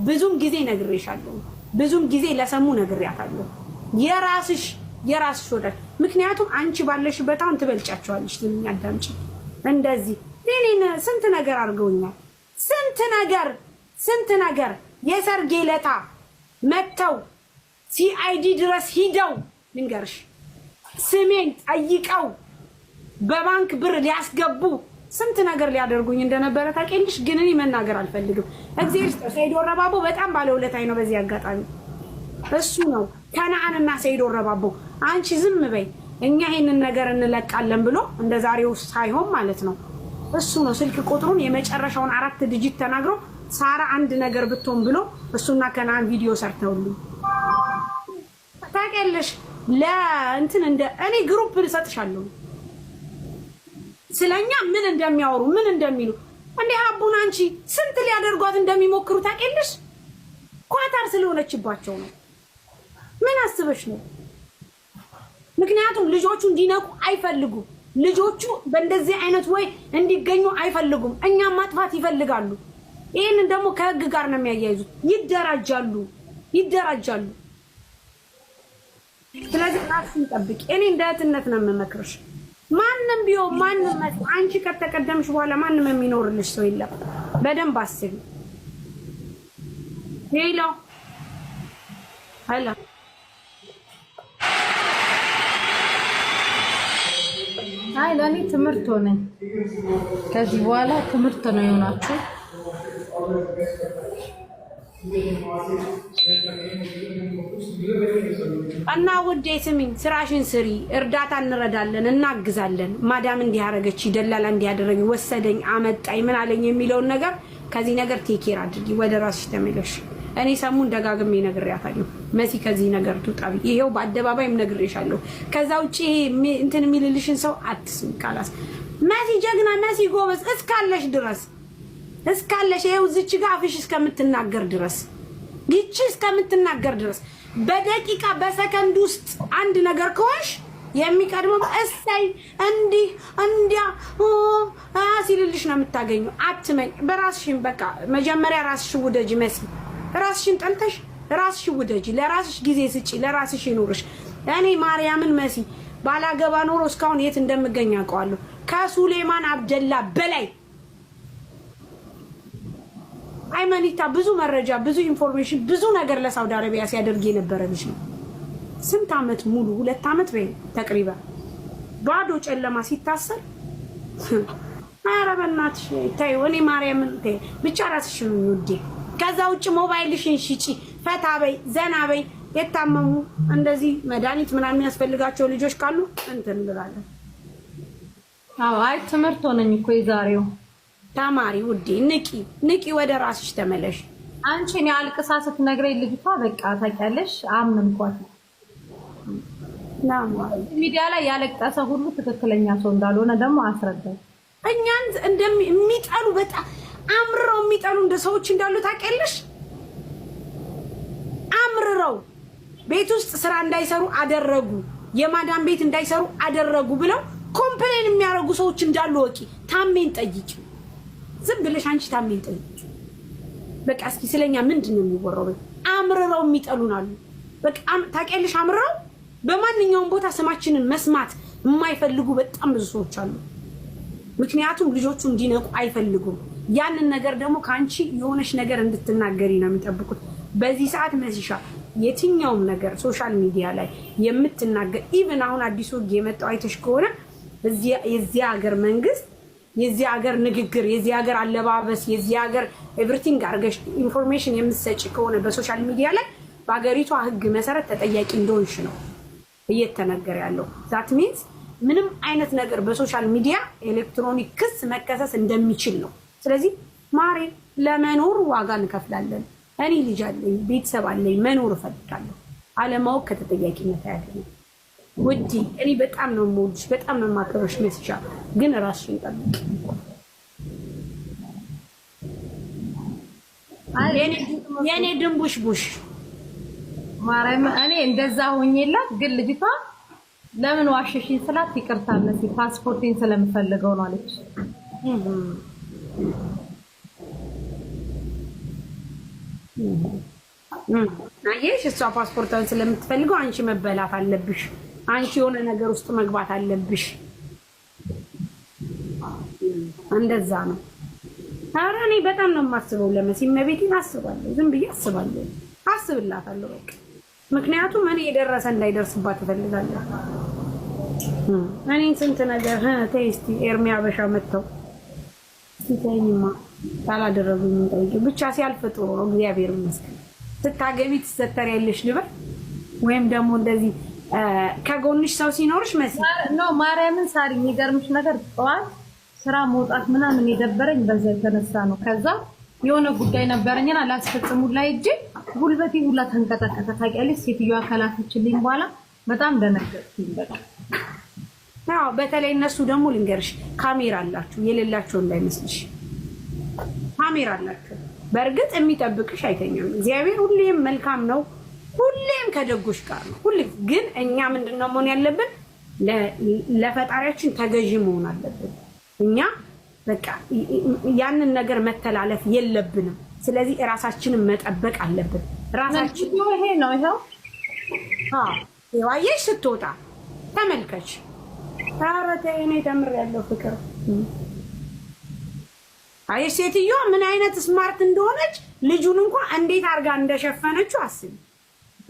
ብዙም ጊዜ ነግሬሻለሁ። ብዙም ጊዜ ለሰሙ ነግሬያታለሁ። የራስሽ ወደ ምክንያቱም አንቺ ባለሽበት አሁን ትበልጫቸዋለሽ። ትልኛ አዳምጪ። እንደዚህ እኔን ስንት ነገር አድርገውኛል። ስንት ነገር የሰርጌ ለታ መተው ሲአይዲ ድረስ ሂደው ልንገርሽ ስሜን ጠይቀው በባንክ ብር ሊያስገቡ ስንት ነገር ሊያደርጉኝ እንደነበረ ታውቂልሽ። ግን እኔ መናገር አልፈልግም። እግዚአብሔር ይስጥሽ። ሰይዶ ረባቦ በጣም ባለውለታዬ ነው። በዚህ አጋጣሚ እሱ ነው ከነአንና ሰይዶ ረባቦ አንቺ ዝም በይ እኛ ይሄንን ነገር እንለቃለን ብሎ እንደዛሬው ሳይሆን ማለት ነው። እሱ ነው ስልክ ቁጥሩን የመጨረሻውን 4 ዲጂት ተናግሮ ሳራ አንድ ነገር ብትሆን ብሎ እሱና ከነአን ቪዲዮ ሰርተውልኝ ታውቂያለሽ። ለእንትን እንደ እኔ ግሩፕ ልሰጥሻለሁ ስለኛ ምን እንደሚያወሩ ምን እንደሚሉ እንዴ አቡን አንቺ ስንት ሊያደርጓት እንደሚሞክሩ ታውቂያለሽ። ኳታር ስለሆነችባቸው ነው። ምን አስበሽ ነው? ምክንያቱም ልጆቹ እንዲነቁ አይፈልጉም። ልጆቹ በእንደዚህ አይነት ወይ እንዲገኙ አይፈልጉም። እኛም ማጥፋት ይፈልጋሉ። ይሄንን ደግሞ ከህግ ጋር ነው የሚያያይዙት። ይደራጃሉ። ስለዚህ ራስሽን ጠብቂ። እኔ እንደ እህትነት ነው የምመክርሽ። ማንም ቢሆን ማንም አንቺ ከተቀደምሽ በኋላ ማንም የሚኖርልሽ ሰው የለም። በደንብ አስቢ። ሄሎ አይ ለኔ ትምህርት ሆነ። ከዚህ በኋላ ትምህርት ነው የሆናችሁ። እና ውዴ ስሚኝ፣ ስራሽን ስሪ። እርዳታ እንረዳለን፣ እናግዛለን። ማዳም እንዲያረገች ደላላ እንዲያደረገ ወሰደኝ አመጣኝ ምን አለኝ የሚለውን ነገር ከዚህ ነገር ቴኬር አድርጊ። ወደ ራስሽ ተመለሽ። እኔ ሰሙን ደጋግሜ ነግሬያታለሁ። መሲ ከዚህ ነገር ትውጣቢ። ይሄው በአደባባይም ነግሬሻለሁ። ከዛ ውጪ እንትን የሚልልሽን ሰው አትስሚ። ካላስ መሲ ጀግና፣ መሲ ጎበዝ እስካለሽ ይሄው እዚች ጋር አፍሽ እስከምትናገር ድረስ በደቂቃ በሰከንድ ውስጥ አንድ ነገር ከሆንሽ የሚቀድመው እሰይ እንዲያ ሲልልሽ ነው የምታገኘው። አትመኝ። በራስሽን በቃ መጀመሪያ ራስሽን ውደጂ መሲ። ራስሽን ጠልተሽ ራስሽን ውደጂ። ለራስሽ ጊዜ ስጪ። ለራስሽ ይኑርሽ። እኔ ማርያምን መሲ ባላገባ ኖሮ እስካሁን የት እንደምገኝ አውቀዋለሁ። ከሱሌማን አብደላ በላይ አይመኒታ ብዙ መረጃ፣ ብዙ ኢንፎርሜሽን፣ ብዙ ነገር ለሳውዲ አረቢያ ሲያደርግ የነበረ ልጅ ነው። ስንት አመት ሙሉ 2 አመት ወይ ተቅሪባ ባዶ ጨለማ ሲታሰር ኧረ በእናትሽ ተይው። እኔ ማርያምን ተይ ብቻ ራስሽን ውዴ። ከዛ ውጭ ሞባይልሽን ሽጪ፣ ፈታ በይ፣ ዘና በይ። የታመሙ እንደዚህ መድኃኒት ምናምን የሚያስፈልጋቸው ልጆች ካሉ እንትን እንላለን። አዎ አይ ትምህርት ሆነኝ እኮ የዛሬው። ተማሪ ውዴ፣ ንቂ፣ ወደ ራስሽ ተመለሽ። አንቺ እኔ አልቅሳ ስትነግረኝ ልጅቷ በቃ ታውቂያለሽ አመንኳት። ሚዲያ ላይ ያለቀሰ ሁሉ ትክክለኛ ሰው እንዳልሆነ ደግሞ አስረዳኝ። እኛን እንደሚጠሉ በጣም አምርረው የሚጠሉ እንደ ሰዎች እንዳሉ ታውቂያለሽ። አምርረው ቤት ውስጥ ስራ እንዳይሰሩ አደረጉ፣ የማዳም ቤት እንዳይሰሩ አደረጉ ብለው ኮምፕሌን የሚያደርጉ ሰዎች እንዳሉ ወቂ። ታሜን ጠይቂ። ዝም ብለሽ አንቺ ታሜን ጠይቂ። በቃ እስኪ ስለኛ ምንድነው የሚወራው? አምርረው የሚጠሉናሉ። በቃ ታውቂያለሽ፣ አምርረው በማንኛውም ቦታ ስማችንን መስማት የማይፈልጉ በጣም ብዙ ሰዎች አሉ። ምክንያቱም ልጆቹ እንዲነቁ አይፈልጉም። ያንን ነገር ደግሞ ካንቺ የሆነሽ ነገር እንድትናገሪ ነው የሚጠብቁት። በዚህ ሰዓት መሲሻ የትኛውም ነገር ሶሻል ሚዲያ ላይ የምትናገር ኢቭን አሁን አዲሱ የመጣው አይተሽ ከሆነ የዚህ ሀገር መንግስት የዚህ ሀገር ንግግር የዚህ ሀገር አለባበስ የዚህ ሀገር ኤቭሪቲንግ አርገሽ ኢንፎርሜሽን የምትሰጪ ከሆነ በሶሻል ሚዲያ ላይ በአገሪቷ ህግ መሰረት ተጠያቂ እንደሆንሽ ነው እየተነገረ ያለው። ዛት ሚንስ ምንም አይነት ነገር በሶሻል ሚዲያ ኤሌክትሮኒክ ክስ መከሰስ እንደሚችል ነው። ስለዚህ ማሬ ለመኖር ዋጋ እንከፍላለን። እኔ ልጅ አለኝ፣ ቤተሰብ አለኝ፣ መኖር እፈልጋለሁ። አለማወቅ ከተጠያቂነት አያድንም። ውዲ እኔ በጣም ነው የምወድሽ፣ በጣም ነው የማከብርሽ። መስሻ ግን ራስሽን ጠብቂ። የኔ ድንቡሽቡሽ ማርያም እኔ እንደዛ ሆኜላት ግን ልጅቷ ለምን ዋሸሽኝ ስላት ይቅርታ መሲ ፓስፖርቴን ስለምፈልገው ነው አለች። አየሽ እሷ ፓስፖርቷን ስለምትፈልገው አንቺ መበላት አለብሽ። አንቺ የሆነ ነገር ውስጥ መግባት አለብሽ። እንደዛ ነው። ኧረ እኔ በጣም ነው የማስበው ለመሲ መቤቴን አስባለሁ። ዝም ብዬ አስብላታለሁ በቃ። ምክንያቱም እኔ የደረሰ እንዳይደርስባት እፈልጋለሁ። እኔን ስንት ነገር ቴስቲ ኤርሚያ በሻ መጥተው ሲተኝማ ካላደረጉኝ እንጠይቅ ብቻ ሲያልፍ ጥሩ ነው። እግዚአብሔር ይመስገን። ስታገቢ ትሰተሪያለሽ ልበል ወይም ደግሞ እንደዚህ ከጎንሽ ሰው ሲኖርሽ መሲ ነው። ማርያምን ሳሪ የሚገርምሽ ነገር ጠዋት ስራ መውጣት ምናምን የደበረኝ በዛ የተነሳ ነው። ከዛ የሆነ ጉዳይ ነበረኝና ላስፈጽሙ ላይ እጄ ጉልበቴ ሁላ ተንቀጠቀጠ። ታውቂያለሽ ሴትዮዋ ከላከችልኝ በኋላ በጣም ደነገጥኩኝ በቃ። አዎ በተለይ እነሱ ደግሞ ልንገርሽ ካሜራ አላችሁ፣ የሌላቸው እንዳይመስልሽ ካሜራ አላችሁ። በእርግጥ የሚጠብቅሽ አይተኛም። እግዚአብሔር ሁሌም መልካም ነው፣ ሁሌም ከደጎች ጋር ነው። ሁሌም ግን እኛ ምንድነው መሆን ያለብን? ለፈጣሪያችን ተገዢ መሆን አለብን። እኛ በቃ ያንን ነገር መተላለፍ የለብንም። ስለዚህ ራሳችንን መጠበቅ አለብን። ራሳችን ይሄ ነው ይሄው አየሽ ስትወጣ ተመልከች። ታረተ እኔ ተምሬያለሁ ፍቅር። አየሽ ሴትዮዋ ምን አይነት ስማርት እንደሆነች ልጁን እንኳን እንዴት አድርጋ እንደሸፈነችው አስቢ።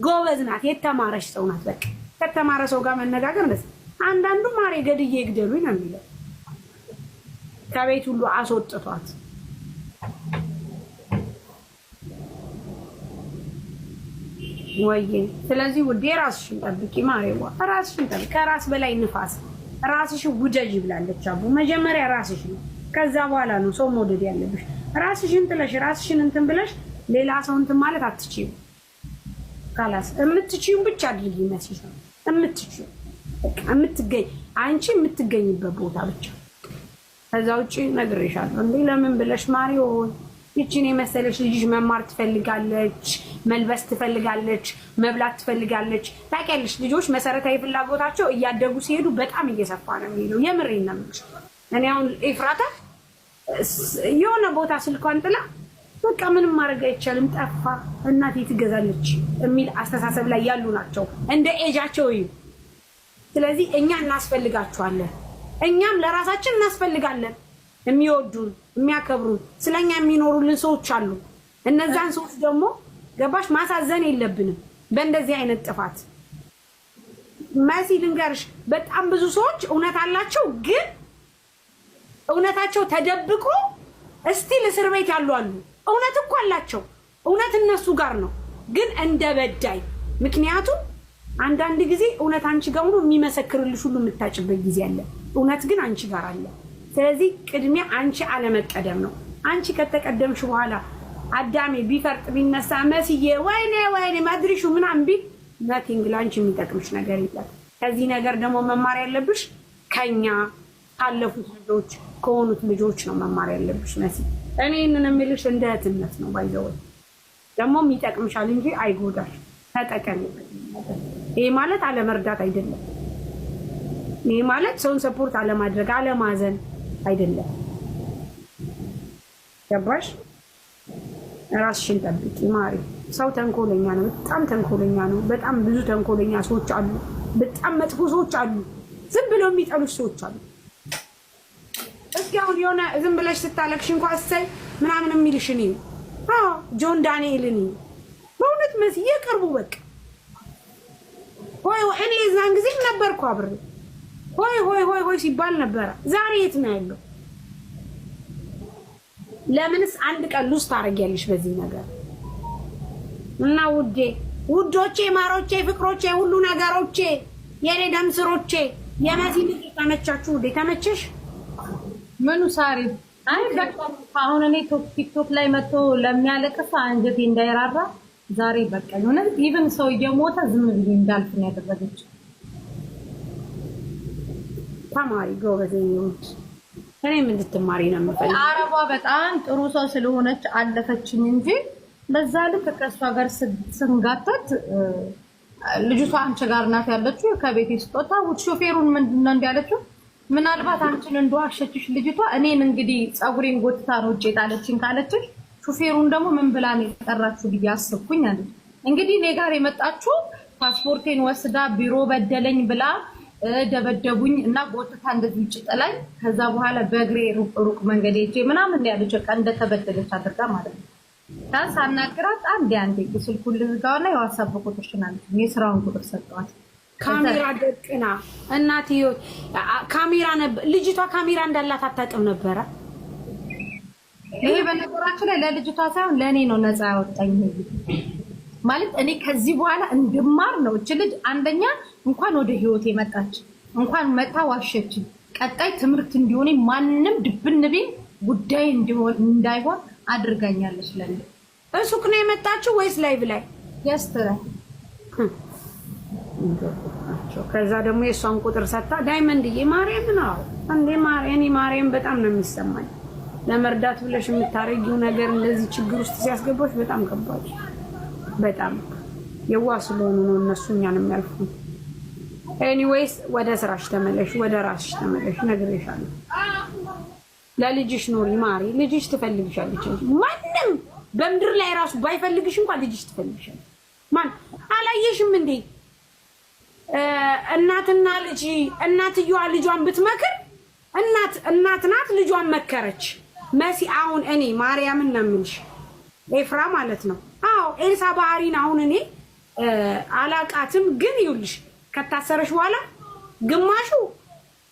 ጎበዝ ናት፣ የተማረች ሰው ናት። በቃ ከተማረ ሰው ጋር መነጋገር ነው። አንዳንዱ ማሬ ገድዬ ይግደሉኝ ነው የሚለው። ከቤት ሁሉ አስወጥቷት ወይዬ። ስለዚህ ውዴ ራስሽን ጠብቂ ማሬዋ፣ ራስሽን ጠብቂ። ከራስ በላይ ንፋስ፣ ራስሽን ውደጅ ብላለች አቡ። መጀመሪያ ራስሽ ነው፣ ከዛ በኋላ ነው ሰው መውደድ ያለብሽ። ራስሽን ጥለሽ ራስሽን እንትን ብለሽ ሌላ ሰው እንትን ማለት አትችይም። ካላስ የምትችይው ብቻ አድርጊ መስሽ ነው የምትችይው፣ በቃ የምትገኝ አንቺ የምትገኝበት ቦታ ብቻ። ከዛ ውጪ ነግሬሻለሁ እንዴ ለምን ብለሽ ማሪዮ ይቺን የመሰለሽ ልጅሽ መማር ትፈልጋለች፣ መልበስ ትፈልጋለች፣ መብላት ትፈልጋለች። ታውቂያለሽ ልጆች መሰረታዊ ፍላጎታቸው እያደጉ ሲሄዱ በጣም እየሰፋ ነው የሚሄደው። የምሬን ነው የምልሽ። እኔ አሁን ኤፍራታ የሆነ ቦታ ስልኳን ጥላ በቃ ምንም ማድረግ አይቻልም ጠፋ እናቴ ትገዛለች የሚል አስተሳሰብ ላይ ያሉ ናቸው እንደ ኤጃቸው እዩ። ስለዚህ እኛ እናስፈልጋቸዋለን፣ እኛም ለራሳችን እናስፈልጋለን። የሚወዱን የሚያከብሩን ስለኛ የሚኖሩልን ሰዎች አሉ። እነዛን ሰዎች ደግሞ ገባሽ ማሳዘን የለብንም በእንደዚህ አይነት ጥፋት። መሲ ልንገርሽ በጣም ብዙ ሰዎች እውነት አላቸው፣ ግን እውነታቸው ተደብቆ እስቲል እስር ቤት ያሉ አሉ። እውነት እኮ አላቸው፣ እውነት እነሱ ጋር ነው፣ ግን እንደ በዳይ። ምክንያቱም አንዳንድ ጊዜ እውነት አንቺ ጋር ሆኖ የሚመሰክርልሽ ሁሉ የምታጭበት ጊዜ አለ፣ እውነት ግን አንቺ ጋር አለ። ስለዚህ ቅድሚያ አንቺ አለመቀደም ነው። አንቺ ከተቀደምሽ በኋላ አዳሜ ቢፈርጥ ቢነሳ መስዬ ወይኔ ወይኔ ማድሪሹ ምናምን ቢል ናቲንግ ላንቺ የሚጠቅምሽ ነገር የለም። ከዚህ ነገር ደግሞ መማር ያለብሽ ከኛ ካለፉት ልጆች ከሆኑት ልጆች ነው መማር ያለብሽ መሲ። እኔ እንን የምልሽ እንደ እህትነት ነው። ባይዘው ደግሞ የሚጠቅምሻል እንጂ አይጎዳሽ። ተጠቀሚ። ይሄ ማለት አለመርዳት አይደለም። ይሄ ማለት ሰውን ሰፖርት አለማድረግ አለማዘን አይደለም። ገባሽ? ራስሽን ጠብቂ ማሪ። ሰው ተንኮለኛ ነው፣ በጣም ተንኮለኛ ነው። በጣም ብዙ ተንኮለኛ ሰዎች አሉ፣ በጣም መጥፎ ሰዎች አሉ፣ ዝም ብለው የሚጠሉሽ ሰዎች አሉ። እስኪ አሁን የሆነ ዝም ብለሽ ስታለቅሽ እንኳን እሰይ ምናምን የሚልሽ እኔ ጆን ዳንኤልን በእውነት መስዬ የቅርቡ በቃ ሆይ እኔ የዛን ጊዜም ነበርኩ አብሬ ሆይ ሆይ ሆይ ሆይ ሲባል ነበረ። ዛሬ የት ነው ያለው? ለምንስ አንድ ቀን ሉስ ታደርጊያለሽ በዚህ ነገር? እና ውዴ ውዶቼ ማሮቼ ፍቅሮቼ ሁሉ ነገሮቼ የኔ ደምስሮቼ የመሲ ልጅ ተመቻችሁ? ውዴ ተመቸሽ? ምኑ ሳሪ? አይ በቃ አሁን እኔ ቲክቶክ ላይ መጥቶ ለሚያለቅስ አንጀቴ እንዳይራራ ዛሬ በቃ የሆነ ኢቭን ሰው እየሞተ ዝም ብዬ እንዳልፍ ነው ያደረገች። ተማሪ ጎበዝ ነች። እኔም እንድትማሪ ነው የምፈልገው። አረቧ በጣም ጥሩ ሰው ስለሆነች አለፈችኝ እንጂ በዛ ልክ ከእሷ ጋር ስንጋተት ልጅቷ አንቺ ጋር ናት ያለችው። ከቤት ስጦታ ሾፌሩን ምንድነው እንዲያለችው ምናልባት አንቺን እንደዋሸችሽ ልጅቷ እኔን እንግዲህ ፀጉሬን ጎትታ ነው ውጭ ጣለችኝ ካለችሽ ሹፌሩን ደግሞ ምን ብላ ነው የጠራችሁ ብዬ አስብኩኝ አለ። እንግዲህ እኔ ጋር የመጣችሁ ፓስፖርቴን ወስዳ ቢሮ በደለኝ ብላ ደበደቡኝ እና ጎትታ እንደዚህ ውጭ ጥላኝ ከዛ በኋላ በእግሬ ሩቅ መንገድ ሄጄ ምናምን ያለች በቃ እንደተበደለች አድርጋ ማለት ነው። ሳናግራት አንዴ ስልኩን ልዝጋውና የዋትስአፕ ቁጥርሽን አለች። የስራውን ቁጥር ሰጠኋት። ካሜራ ደቅና እናትዮ ካሜራ ነበር ልጅቷ ካሜራ እንዳላት አታውቅም ነበረ። ይሄ በነገራችን ላይ ለልጅቷ ሳይሆን ለእኔ ነው ነፃ ያወጣኝ ማለት እኔ ከዚህ በኋላ እንድማር ነው። እች ልጅ አንደኛ እንኳን ወደ ህይወቴ መጣች፣ እንኳን መጣ ዋሸች። ቀጣይ ትምህርት እንዲሆን ማንንም ድብን ቢል ጉዳይ እንዳይሆን አድርጋኛለች። ለኔ እሱክ ነው የመጣችው ወይስ ላይቭ ላይ ያስተራ ከዛ ደግሞ የሷን ቁጥር ሰጣ። ዳይመንድዬ ማርያም ነው እንዴ ማርያም በጣም ነው የሚሰማኝ። ለመርዳት ብለሽ የምታረጊው ነገር እንደዚህ ችግር ውስጥ ሲያስገባሽ በጣም ከባድ በጣም የዋ ስለሆኑ ነው እነሱ እኛን የሚያልፉ። ኤኒዌይስ ወደ ስራሽ ተመለሽ፣ ወደ ራስሽ ተመለሽ። ነግሬሻለሁ። ለልጅሽ ኑሪ ማሪ። ልጅሽ ትፈልግሻለች። ማንም በምድር ላይ ራሱ ባይፈልግሽ እንኳን ልጅሽ ትፈልግሻለች። ማን አላየሽም እንዴ? እናትና ልጅ እናትየዋ ልጇን ብትመክር እናት ናት ልጇን መከረች። መሲ አሁን እኔ ማርያምን ነው የምልሽ ኤፍራ ማለት ነው። አዎ ኤልሳ ባህሪን አሁን እኔ አላቃትም፣ ግን ይኸውልሽ ከታሰረሽ በኋላ ግማሹ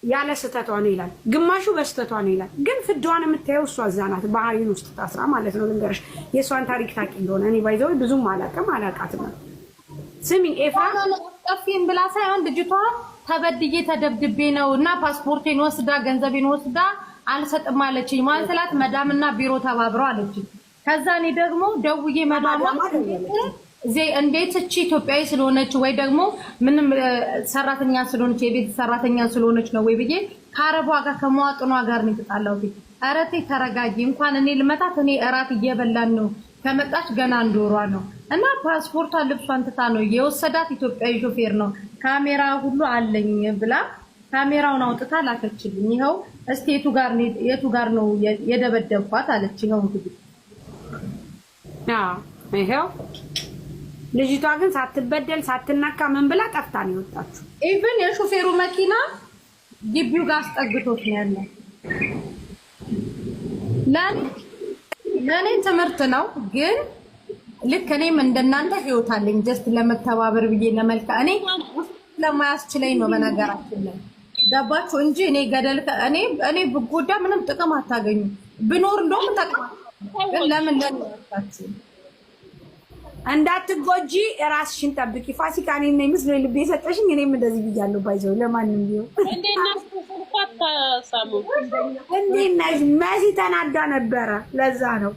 ያለ ስተቷ ነው ይላል፣ ግማሹ በስተቷ ነው ይላል። ግን ፍዳዋን የምታየው እሷ እዛ ናት ባህሪን ውስጥ ታስራ ማለት ነው። ልንገርሽ የእሷን ታሪክ ታውቂ እንደሆነ እኔ ባይዘው ብዙም አላቃትም። ስሚ ኤፍራ ጠፊን ብላ ሳይሆን ልጅቷ ተበድዬ ተደብድቤ ነው እና ፓስፖርቴን ወስዳ ገንዘቤን ወስዳ አልሰጥም አለችኝ። ማንሰላት መዳምና ቢሮ ተባብረው አለችኝ። ከዛ እኔ ደግሞ ደውዬ መዳሟ እንዴት እቺ ኢትዮጵያዊ ስለሆነች ወይ ደግሞ ምንም ሰራተኛ ስለሆነች የቤት ሰራተኛ ስለሆነች ነው ወይ ብዬ ከአረቧ ጋር ከመዋጥኗ ጋር ነው የተጣላሁት። ኧረ ተይ ተረጋጊ፣ እንኳን እኔ ልመታት እኔ እራት እየበላን ነው። ከመጣች ገና አንድ ወሯ ነው እና ፓስፖርቷን ልብሷን ትታ ነው የወሰዳት። ኢትዮጵያዊ ሾፌር ነው፣ ካሜራ ሁሉ አለኝ ብላ ካሜራውን አውጥታ ላከችልኝ። ይኸው እስቲ የቱ ጋር ነው የደበደብኳት አለች። ይኸው እንግዲህ ይኸው ልጅቷ ግን ሳትበደል ሳትናካ ምን ብላ ጠፍታ ነው የወጣችው። ኢቭን የሾፌሩ መኪና ግቢው ጋር አስጠግቶት ነው ያለው። ለኔ ትምህርት ነው፣ ግን ልክ እኔም እንደናንተ ህይወት አለኝ። ጀስት ለመተባበር ብዬ ለመልካ እኔ ለማያስችለኝ ነው በነገራችን ላይ ገባችሁ እንጂ እኔ ገደል እኔ ብጎዳ ምንም ጥቅም አታገኙ። ብኖር እንደውም ጥቅም ግን ለምን ለነታችሁ እንዳትጎጂ ራስሽን ጠብቂ። ፋሲካ እኔ ነኝ ምስል ልቤ ሰጠሽኝ። እኔም እንደዚህ ብያለሁ። ባይዘው ለማንም ቢሆን እንዴት ነሽ? መሲ ተናዳ ነበረ። ለዛ ነው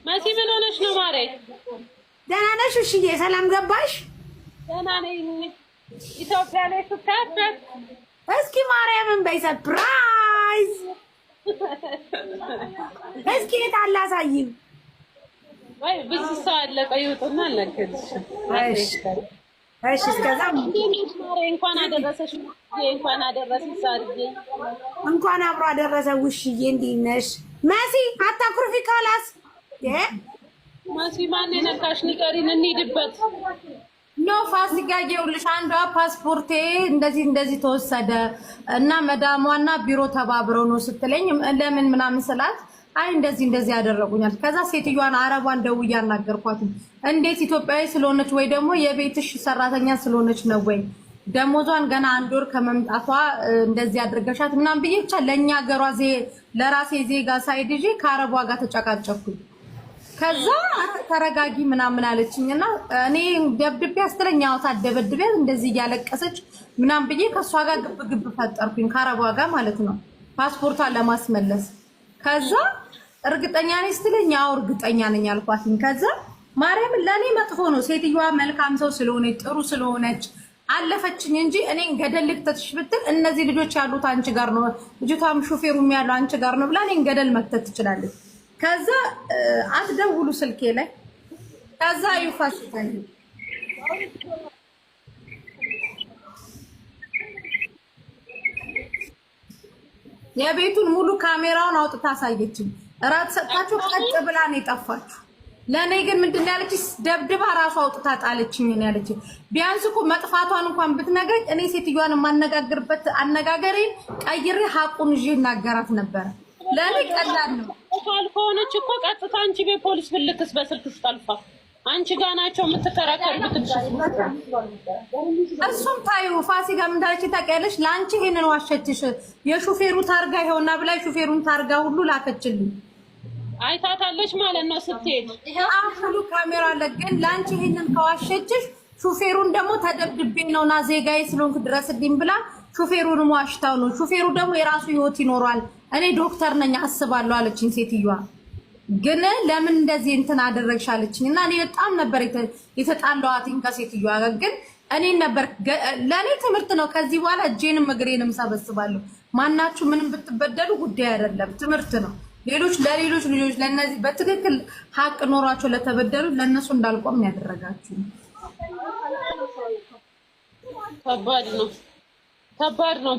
መሲ ምን ሆነሽ ነው ማሬ? ደህና ነሽ? እሺ ሰላም ገባሽ? ደህና ነኝ። ኢትዮጵያ ላይ ስትካፈት እስኪ ማርያምን በይ ሰርፕራይዝ። እስኪ የታላ ሳይኝ ወይ ብዙ ሰው አለ። ቆይውጥና አልነገርሽ። እሺ እስከዛ እንኳን አደረሰሽ። እንኳን አደረሰሽ ዛሬ እንኳን አብሮ አደረሰ። ውሽዬ እንዴት ነሽ? መሲ አታኩርፊ ካላስ መሲ ማን ነካሽ? ንገሪን እንሂድበት። ኖ ፋሲካ ይኸውልሽ አንዷ ፓስፖርቴ እንደዚህ ተወሰደ እና መዳሟና ቢሮ ተባብረው ነው ስትለኝ ለምን ምናምን ስላት አይ እንደዚህ ያደረጉኛል። ከዛ ሴትዮዋን አረቧን ደውዬ አናገርኳት። እንዴት ኢትዮጵያዊ ስለሆነች ወይ ደግሞ የቤትሽ ሰራተኛ ስለሆነች ነው ወይ ደሞዟን ገና አንድ ወር ከመምጣቷ እንደዚህ አድርገሻት ምናምን ብዬ ብቻ ለኛ ሀገሯ ለራሴ ዜጋ ሳይድ ይዤ ከአረቧ ጋር ተጨቃጨኩኝ። ከዛ ተረጋጊ ምናምን አለችኝና እኔ ደብድቤ አስተለኝ ያው ታደበድቤ እንደዚህ እያለቀሰች ምናምን ብዬ ከሷ ጋር ግብ ፈጠርኩኝ ከአረቧ ጋር ማለት ነው ፓስፖርቷን ለማስመለስ። ከዛ እርግጠኛ ነኝ ስትለኝ ያው እርግጠኛ ነኝ አልኳትኝ። ከዛ ማርያም ለኔ መጥፎ ነው ሴትዮዋ መልካም ሰው ስለሆነች ጥሩ ስለሆነች አለፈችኝ እንጂ እኔን ገደል ልክተትሽ ብትል እነዚህ ልጆች ያሉት አንቺ ጋር ነው ልጅቷም ሹፌሩም ያለው አንቺ ጋር ነው ብላ እኔን ገደል መክተት ትችላለች። ከዛ አትደውሉ ስልኬ ላይ ከዛ ይፋስታኝ የቤቱን ሙሉ ካሜራውን አውጥታ አሳየችኝ። እራት ሰጣችሁ ቀጥ ብላ ነው የጠፋችሁ። ለኔ ግን ምንድነው ያለችኝ? ደብድባ ራሷ አውጥታ ጣለችኝ ነው ያለችኝ። ቢያንስ እኮ መጥፋቷን እንኳን ብትነግረኝ እኔ ሴትዮዋን የማነጋግርበት አነጋገሬን ቀይሬ ሀቁን ይዤ እናገራት ነበር። ለኔ ቀላል ነው። ካልሆነች እኮ ቀጥታ አንቺ ቤት ፖሊስ ብልክስ በስልክሽ ጠልፋ አንቺ ጋር ናቸው የምትከራከሩት። እሱም ታዩ ፋሲካ ምን እንዳለች ታውቂያለሽ? ለአንቺ ይሄንን ዋሸችሽ የሹፌሩ ታርጋ ይኸውና ብላ ሹፌሩን ታርጋ ሁሉ ላከችልኝ። አይታታለች ማለት ነው ስትሄድ። አሁን ካሜራ አለ። ግን ለአንቺ ይሄንን ከዋሸችሽ ሹፌሩን ደግሞ ተደብድቤ ነውና ዜጋዬ ስለሆንክ ድረስልኝ ብላ ሹፌሩን ዋሽታው ነው። ሹፌሩ ደግሞ የራሱ ህይወት ይኖራል። እኔ ዶክተር ነኝ አስባለሁ አለችኝ ሴትዮዋ። ግን ለምን እንደዚህ እንትን አደረግሽ አለችኝ። እና እኔ በጣም ነበር የተጣላኋትኝ ከሴትዮዋ ጋር። ግን እኔ ነበር ለኔ ትምህርት ነው። ከዚህ በኋላ እጄንም እግሬንም ሰበስባለሁ። ማናችሁ ምንም ብትበደሉ ጉዳይ አይደለም፣ ትምህርት ነው። ለሌሎች ልጆች ለነዚህ በትክክል ሀቅ ኖሯቸው ለተበደሉ ለነሱ እንዳልቆም ያደረጋችሁ። ከባድ ነው።